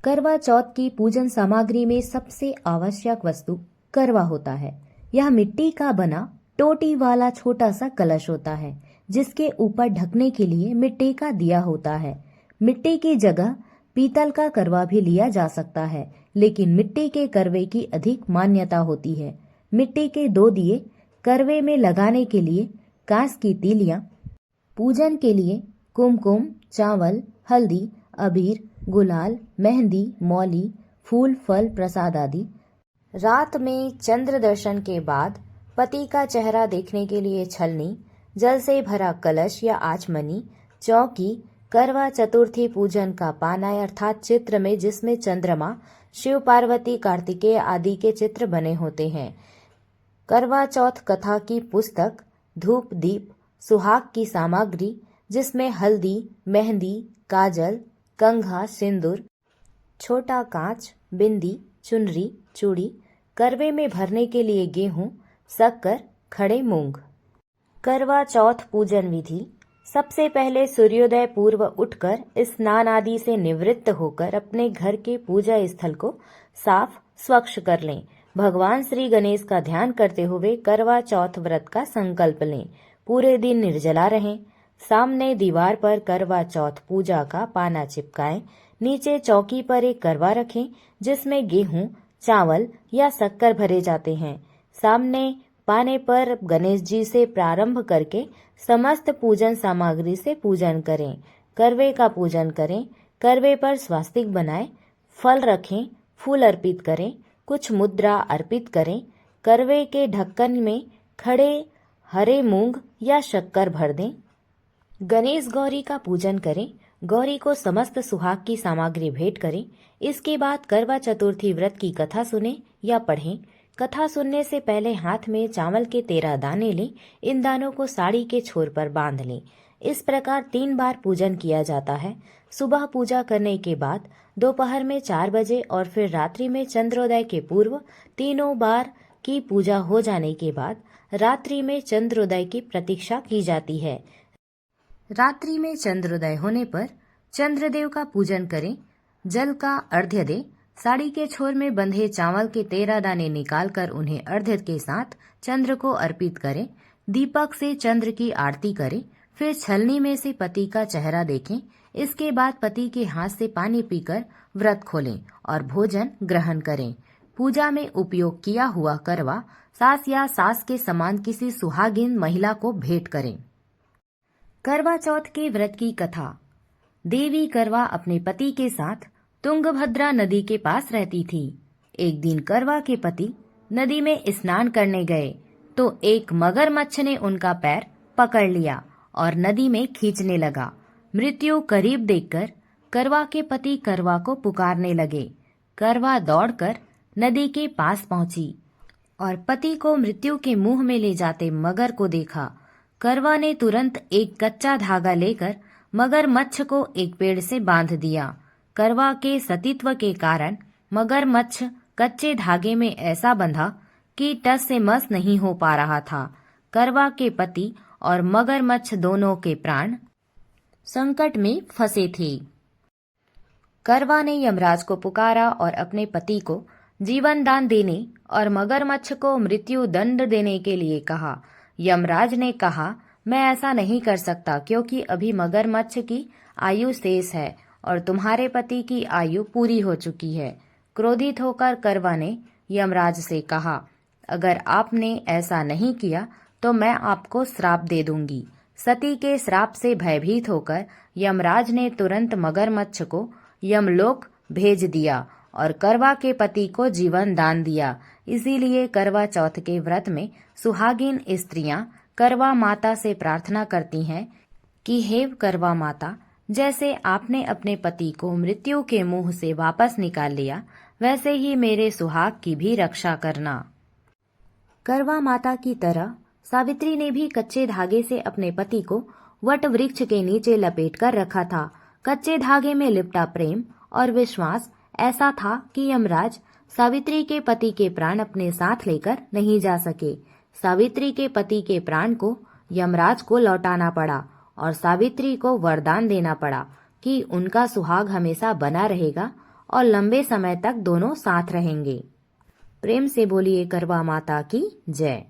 करवा चौथ की पूजन सामग्री में सबसे आवश्यक वस्तु करवा होता है। यह मिट्टी का बना टोटी वाला छोटा सा कलश होता है, जिसके ऊपर ढकने के लिए मिट्टी का दिया होता है। मिट्टी की जगह पीतल का करवा भी लिया जा सकता है, लेकिन मिट्टी के करवे की अधिक मान्यता होती है। मिट्टी के 2 दिए करवे में लगाने के लिए कांस की तीलियां, पूजन के लिए कुमकुम, चावल, हल्दी, अबीर, गुलाल, मेहंदी, मौली, फूल, फल, प्रसाद आदि। रात में चंद्र दर्शन के बाद पति का चेहरा देखने के लिए छलनी, जल से भरा कलश या आचमनी, चौकी, करवा चतुर्थी पूजन का पाना अर्थात चित्र में जिसमें चंद्रमा, शिव पार्वती, कार्तिकेय आदि के चित्र बने होते हैं। करवा चौथ कथा की पुस्तक, धूप दीप, सुहाग की सामग्री जिसमें हल्दी, मेहंदी, काजल, कंघा, सिंदूर, छोटा कांच, बिंदी, चुनरी, चूड़ी, करवे में भरने के लिए गेहूं, शक्कर, खड़े मूंग। करवा चौथ पूजन विधि। सबसे पहले सूर्योदय पूर्व उठकर स्नान आदि से निवृत्त होकर अपने घर के पूजा स्थल को साफ स्वच्छ कर लें। भगवान श्री गणेश का ध्यान करते हुए करवा चौथ व्रत का संकल्प लें। पूरे दिन निर्जला रहें। सामने दीवार पर करवा चौथ पूजा का पाना चिपकाएं। नीचे चौकी पर एक करवा रखें जिसमें गेहूं, चावल या शक्कर भरे जाते हैं। सामने पाने पर गणेश जी से प्रारंभ करके समस्त पूजन सामग्री से पूजन करें। करवे का पूजन करें। करवे पर स्वास्तिक बनाएं, फल रखें, फूल अर्पित करें, कुछ मुद्रा अर्पित करें। करवे के ढक्कन में खड़े हरे मूंग या शक्कर भर दें। गणेश गौरी का पूजन करें। गौरी को समस्त सुहाग की सामग्री भेंट करें। इसके बाद करवा चतुर्थी व्रत की कथा सुने या पढ़ें। कथा सुनने से पहले हाथ में चावल के 13 दाने लें। इन दानों को साड़ी के छोर पर बांध लें। इस प्रकार 3 बार पूजन किया जाता है। सुबह पूजा करने के बाद दोपहर में 4 बजे और फिर रात्रि में चंद्रोदय के पूर्व तीनों बार की पूजा हो जाने के बाद रात्रि में चंद्रोदय की प्रतीक्षा की जाती है। रात्रि में चंद्रोदय होने पर चंद्रदेव का पूजन करें। जल का अर्घ्य दें। साड़ी के छोर में बंधे चावल के 13 दाने निकालकर उन्हें अर्घ्य के साथ चंद्र को अर्पित करें। दीपक से चंद्र की आरती करें। फिर छलनी में से पति का चेहरा देखें। इसके बाद पति के हाथ से पानी पीकर व्रत खोलें और भोजन ग्रहण करें। पूजा में उपयोग किया हुआ करवा सास या सास के समान किसी सुहागिन महिला को भेंट करें। करवा चौथ के व्रत की कथा। देवी करवा अपने पति के साथ तुंगभद्रा नदी के पास रहती थी। एक दिन करवा के पति नदी में स्नान करने गए तो एक मगरमच्छ ने उनका पैर पकड़ लिया और नदी में खींचने लगा। मृत्यु करीब देखकर करवा के पति करवा को पुकारने लगे। करवा दौड़कर नदी के पास पहुंची और पति को मृत्यु के मुंह में ले जाते मगर को देखा। करवा ने तुरंत एक कच्चा धागा लेकर मगरमच्छ को एक पेड़ से बांध दिया। करवा के सतीत्व के कारण मगरमच्छ कच्चे धागे में ऐसा बंधा कि टस से मस नहीं हो पा रहा था। करवा के पति और मगरमच्छ दोनों के प्राण संकट में फंसे थे। करवा ने यमराज को पुकारा और अपने पति को जीवन दान देने और मगरमच्छ को मृत्यु दंड देने के लिए कहा। यमराज ने कहा, मैं ऐसा नहीं कर सकता क्योंकि अभी मगरमच्छ की आयु शेष है और तुम्हारे पति की आयु पूरी हो चुकी है। क्रोधित होकर करवा ने यमराज से कहा, अगर आपने ऐसा नहीं किया तो मैं आपको श्राप दे दूंगी। सती के श्राप से भयभीत होकर यमराज ने तुरंत मगरमच्छ को यमलोक भेज दिया और करवा के पति को जीवन दान दिया। इसीलिए करवा चौथ के व्रत में सुहागिन स्त्रियां करवा माता से प्रार्थना करती हैं कि हे करवा माता, जैसे आपने अपने पति को मृत्यु के मुंह से वापस निकाल लिया, वैसे ही मेरे सुहाग की भी रक्षा करना। करवा माता की तरह सावित्री ने भी कच्चे धागे से अपने पति को वट वृक्ष के नीचे लपेट कर रखा था। कच्चे धागे में लिपटा प्रेम और विश्वास ऐसा था कि यमराज सावित्री के पति के प्राण अपने साथ लेकर नहीं जा सके। सावित्री के पति के प्राण को यमराज को लौटाना पड़ा और सावित्री को वरदान देना पड़ा कि उनका सुहाग हमेशा बना रहेगा और लंबे समय तक दोनों साथ रहेंगे। प्रेम से बोलिए करवा माता की जय।